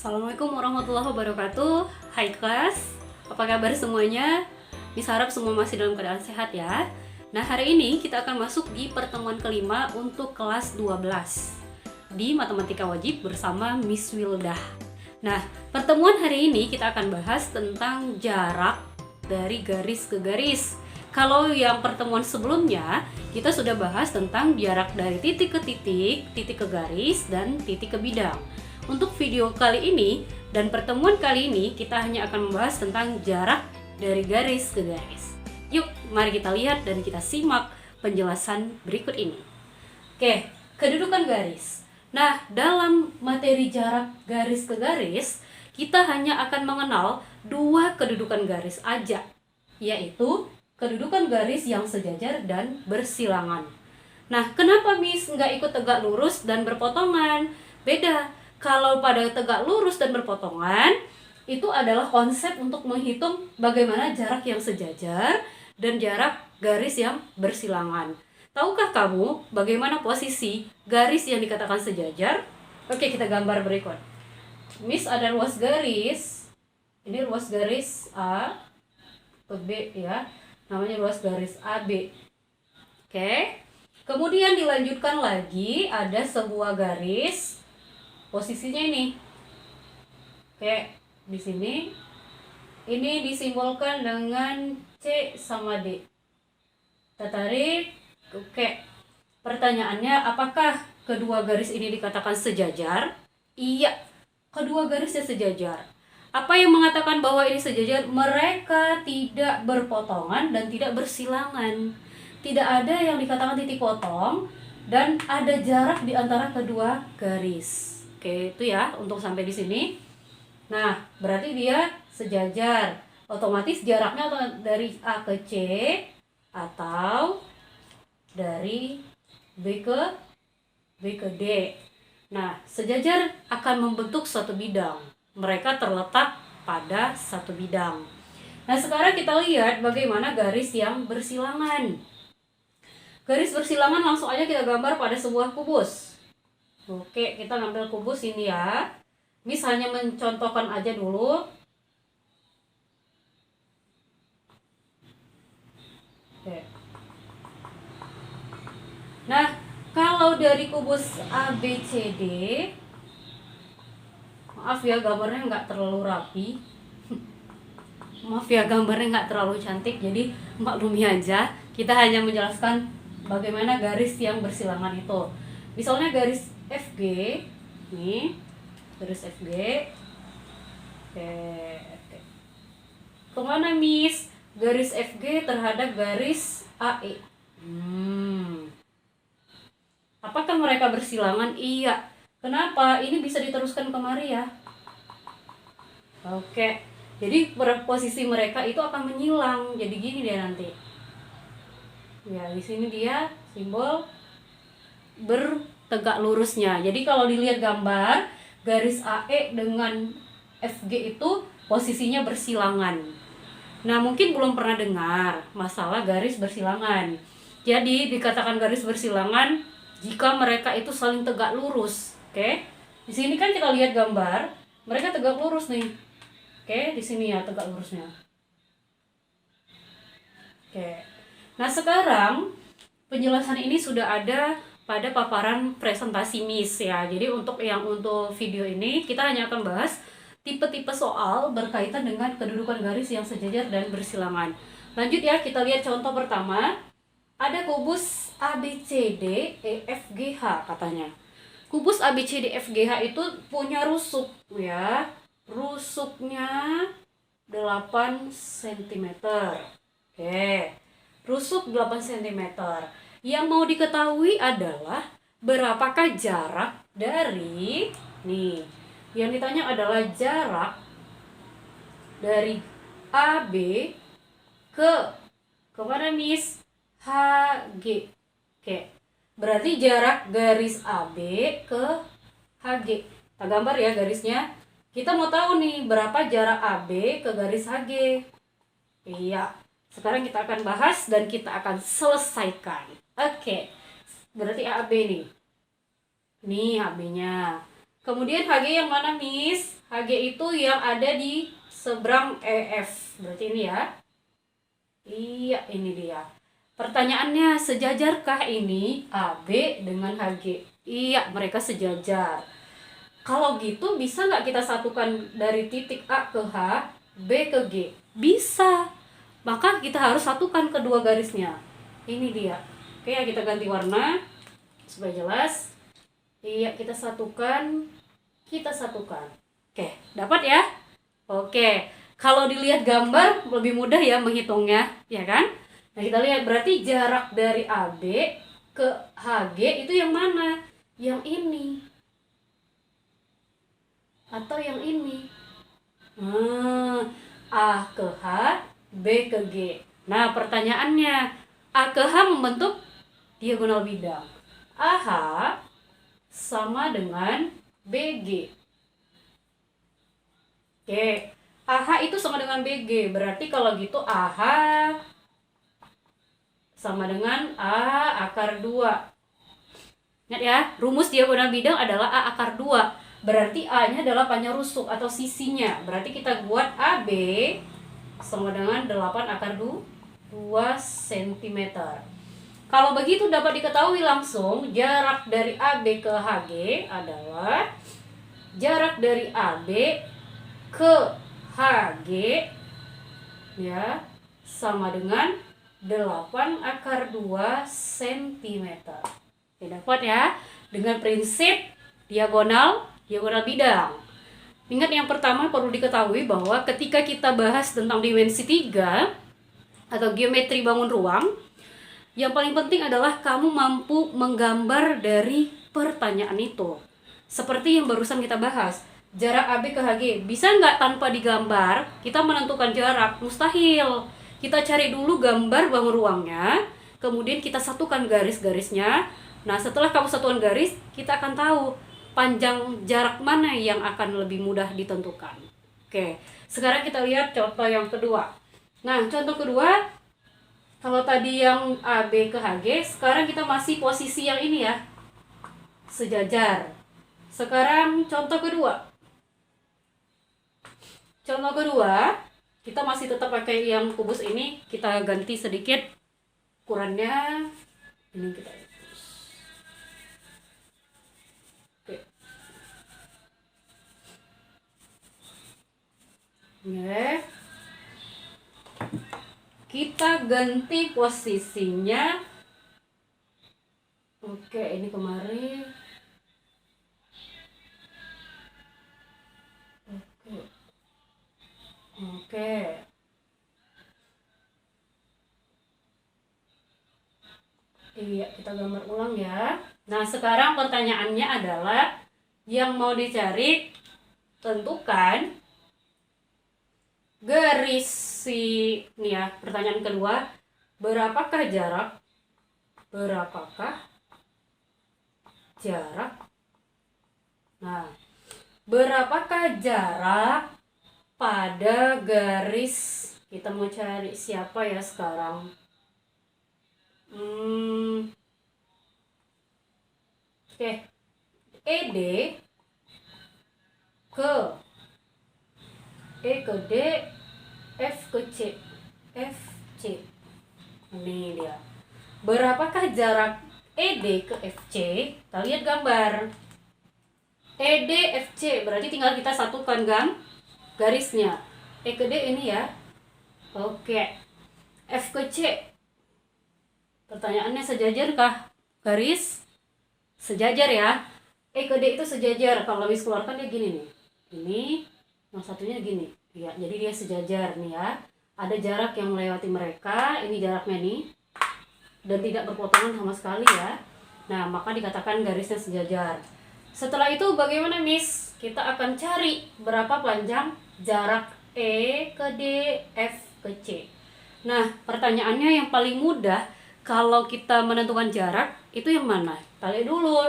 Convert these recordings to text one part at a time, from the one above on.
Assalamualaikum warahmatullahi wabarakatuh. Hai kelas, apa kabar semuanya? Bisa harap semua masih dalam keadaan sehat ya. Nah, hari ini kita akan masuk di pertemuan kelima untuk kelas 12 di Matematika Wajib bersama Miss Wildah. Nah, pertemuan hari ini kita akan bahas tentang jarak dari garis ke garis. Kalau yang pertemuan sebelumnya, kita sudah bahas tentang jarak dari titik ke titik, titik ke garis, dan titik ke bidang. Untuk video kali ini dan pertemuan kali ini kita hanya akan membahas tentang jarak dari garis ke garis. Yuk, mari kita lihat dan kita simak penjelasan berikut ini. Oke, kedudukan garis. Nah, dalam materi jarak garis ke garis, kita hanya akan mengenal dua kedudukan garis aja, yaitu kedudukan garis yang sejajar dan bersilangan. Nah, kenapa Miss nggak ikut tegak lurus dan berpotongan? Beda. Kalau pada tegak lurus dan berpotongan, itu adalah konsep untuk menghitung bagaimana jarak yang sejajar dan jarak garis yang bersilangan. Tahukah kamu bagaimana posisi garis yang dikatakan sejajar? Oke, kita gambar berikut. Miss ada ruas garis. Ini ruas garis A ke B ya. Namanya ruas garis AB. Oke. Kemudian dilanjutkan lagi, ada sebuah garis. Posisinya ini, oke, di sini, ini disimbolkan dengan C sama D. Kita tarik, oke. Pertanyaannya, apakah kedua garis ini dikatakan sejajar? Iya, kedua garisnya sejajar. Apa yang mengatakan bahwa ini sejajar? Mereka tidak berpotongan dan tidak bersilangan. Tidak ada yang dikatakan titik potong dan ada jarak di antara kedua garis. Oke, itu ya untuk sampai di sini. Nah, berarti dia sejajar. Otomatis jaraknya dari A ke C atau dari B ke D. Nah, sejajar akan membentuk suatu bidang. Mereka terletak pada satu bidang. Nah, sekarang kita lihat bagaimana garis yang bersilangan. Garis bersilangan langsung aja kita gambar pada sebuah kubus. Oke, kita ngambil kubus ini ya. Miss hanya mencontohkan aja dulu. Oke. Nah, kalau dari kubus ABCD, maaf ya gambarnya nggak terlalu rapi. Maaf ya gambarnya nggak terlalu cantik, jadi maklumi aja. Kita hanya menjelaskan bagaimana garis yang bersilangan itu. Misalnya garis FG, nih garis FG, oke. Kemana Miss? Garis FG terhadap garis AE. Apakah mereka bersilangan? Iya. Kenapa? Ini bisa diteruskan kemari ya. Oke. Jadi posisi mereka itu akan menyilang. Jadi gini dia nanti. Ya, di sini dia simbol bertegak lurusnya. Jadi kalau dilihat gambar, garis AE dengan FG itu posisinya bersilangan. Nah, mungkin belum pernah dengar masalah garis bersilangan. Jadi dikatakan garis bersilangan jika mereka itu saling tegak lurus. Oke. Di sini kan kita lihat gambar, mereka tegak lurus nih. Oke, di sini ya tegak lurusnya. Oke. Nah, sekarang penjelasan ini sudah ada pada paparan presentasi Miss ya. Jadi untuk video ini kita hanya akan bahas tipe-tipe soal berkaitan dengan kedudukan garis yang sejajar dan bersilangan. Lanjut ya, kita lihat contoh pertama. Ada kubus ABCD EFGH katanya. Kubus ABCD EFGH itu punya rusuk ya. Rusuknya 8 cm. Oke. Rusuk 8 cm. Yang mau diketahui adalah berapakah jarak dari yang ditanya adalah jarak dari AB ke mana Miss? HG. Oke. Berarti jarak garis AB ke HG. Kita gambar ya garisnya. Kita mau tahu nih berapa jarak AB ke garis HG. Iya. Sekarang kita akan bahas dan kita akan selesaikan. Oke. Berarti AB nih. Nih AB-nya. Kemudian HG yang mana, Miss? HG itu yang ada di seberang EF. Berarti ini ya. Iya, ini dia. Pertanyaannya, sejajarkah ini AB dengan HG? Iya, mereka sejajar. Kalau gitu, bisa nggak kita satukan dari titik A ke H, B ke G? Bisa. Maka kita harus satukan kedua garisnya. Ini dia. Oke, kita ganti warna supaya jelas. Iya, kita satukan. Kita satukan. Oke, dapat ya? Oke, kalau dilihat gambar lebih mudah ya menghitungnya, ya kan? Nah, kita lihat berarti jarak dari AB ke HG itu yang mana? Yang ini. Atau yang ini. A ke H, B ke G. Nah, pertanyaannya, A ke H membentuk diagonal bidang. AH sama dengan BG. Oke, AH itu sama dengan BG. Berarti kalau gitu AH sama dengan A akar 2. Ingat ya, rumus diagonal bidang adalah A akar 2. Berarti A-nya adalah panjang rusuk atau sisinya. Berarti kita buat AB sama dengan 8 akar 2 cm. Kalau begitu dapat diketahui langsung jarak dari AB ke HG adalah jarak dari AB ke HG ya sama dengan 8 akar 2 cm. Dapat ya dengan prinsip diagonal bidang. Ingat yang pertama perlu diketahui bahwa ketika kita bahas tentang dimensi 3 atau geometri bangun ruang, yang paling penting adalah kamu mampu menggambar dari pertanyaan itu. Seperti yang barusan kita bahas, jarak AB ke HG. Bisa nggak tanpa digambar kita menentukan jarak? Mustahil. Kita cari dulu gambar bangun ruangnya, kemudian kita satukan garis-garisnya. Nah, setelah kamu satukan garis, kita akan tahu panjang jarak mana yang akan lebih mudah ditentukan. Oke, sekarang kita lihat contoh yang kedua. Nah, contoh kedua, kalau tadi yang AB ke HG, sekarang kita masih posisi yang ini ya, sejajar. Sekarang contoh kedua. Contoh kedua, kita masih tetap pakai yang kubus ini, kita ganti sedikit ukurannya. Ini kita hapus. Oke. Oke. Kita ganti posisinya. Oke, ini kemarin. Oke. Iya, kita gambar ulang ya. Nah, sekarang pertanyaannya adalah yang mau dicari, tentukan garis ini ya. Pertanyaan kedua, berapakah jarak nah, berapakah jarak pada garis? Kita mau cari siapa ya sekarang? Oke. ED ke E ke D, F ke C, FC. Ini dia. Berapakah jarak ED ke FC? Kita lihat gambar. ED FC berarti tinggal kita satukan garisnya. E ke D ini ya. Oke. F ke C. Pertanyaannya sejajarkah garis? Sejajar ya. E ke D itu sejajar. Kalau habis keluarkan dia gini nih. Ini yang satunya gini. Ya, jadi dia sejajar nih ya. Ada jarak yang melewati mereka. Ini jaraknya nih. Dan tidak berpotongan sama sekali ya. Nah, maka dikatakan garisnya sejajar. Setelah itu bagaimana, Miss? Kita akan cari berapa panjang jarak E ke D, F ke C. Nah, pertanyaannya yang paling mudah kalau kita menentukan jarak itu yang mana? Kita lihat dulu.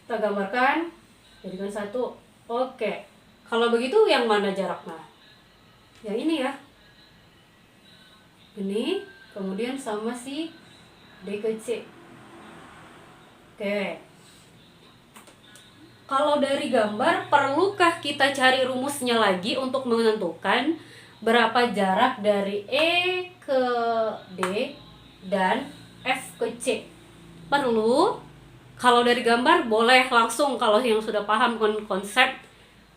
Kita gambarkan, jadikan satu. Oke. Kalau begitu yang mana jaraknya? Yang ini ya. Ini, kemudian sama si D ke C. Oke. Kalau dari gambar, perlukah kita cari rumusnya lagi untuk menentukan berapa jarak dari E ke D dan F ke C? Perlu. Kalau dari gambar boleh langsung kalau yang sudah paham konsep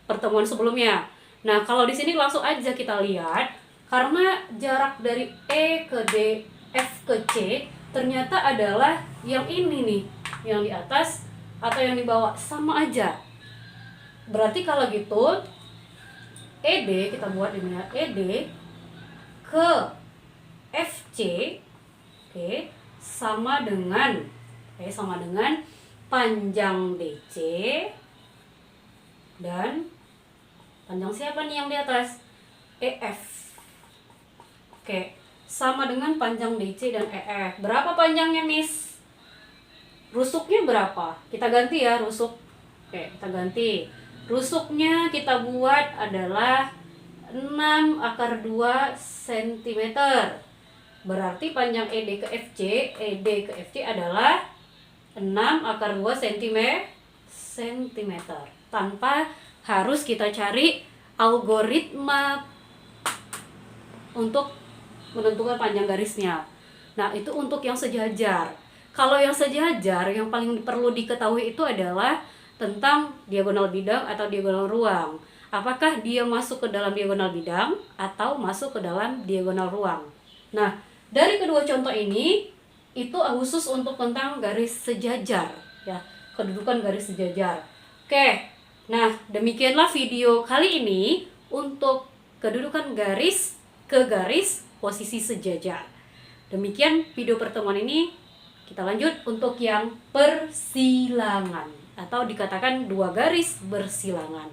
pertemuan sebelumnya. Nah, kalau di sini langsung aja kita lihat, karena jarak dari E ke D, F ke C ternyata adalah yang ini nih, yang di atas atau yang di bawah, sama aja. Berarti kalau gitu ED kita buat di mana? ED ke FC, oke, sama dengan panjang DC dan panjang siapa nih yang di atas? EF. Oke, sama dengan panjang DC dan EF. Berapa panjangnya, Miss? Rusuknya berapa? Kita ganti ya rusuk. Oke, kita ganti. Rusuknya kita buat adalah 6/2 cm. Berarti panjang ED ke FC adalah 6/2 cm. Tanpa harus kita cari algoritma untuk menentukan panjang garisnya. Nah, itu untuk yang sejajar. Kalau yang sejajar, yang paling perlu diketahui itu adalah tentang diagonal bidang atau diagonal ruang. Apakah dia masuk ke dalam diagonal bidang atau masuk ke dalam diagonal ruang? Nah, dari kedua contoh ini itu khusus untuk tentang garis sejajar, ya, kedudukan garis sejajar. Oke. Nah, demikianlah video kali ini untuk kedudukan garis ke garis posisi sejajar. Demikian video pertemuan ini. Kita lanjut untuk yang persilangan atau dikatakan dua garis bersilangan.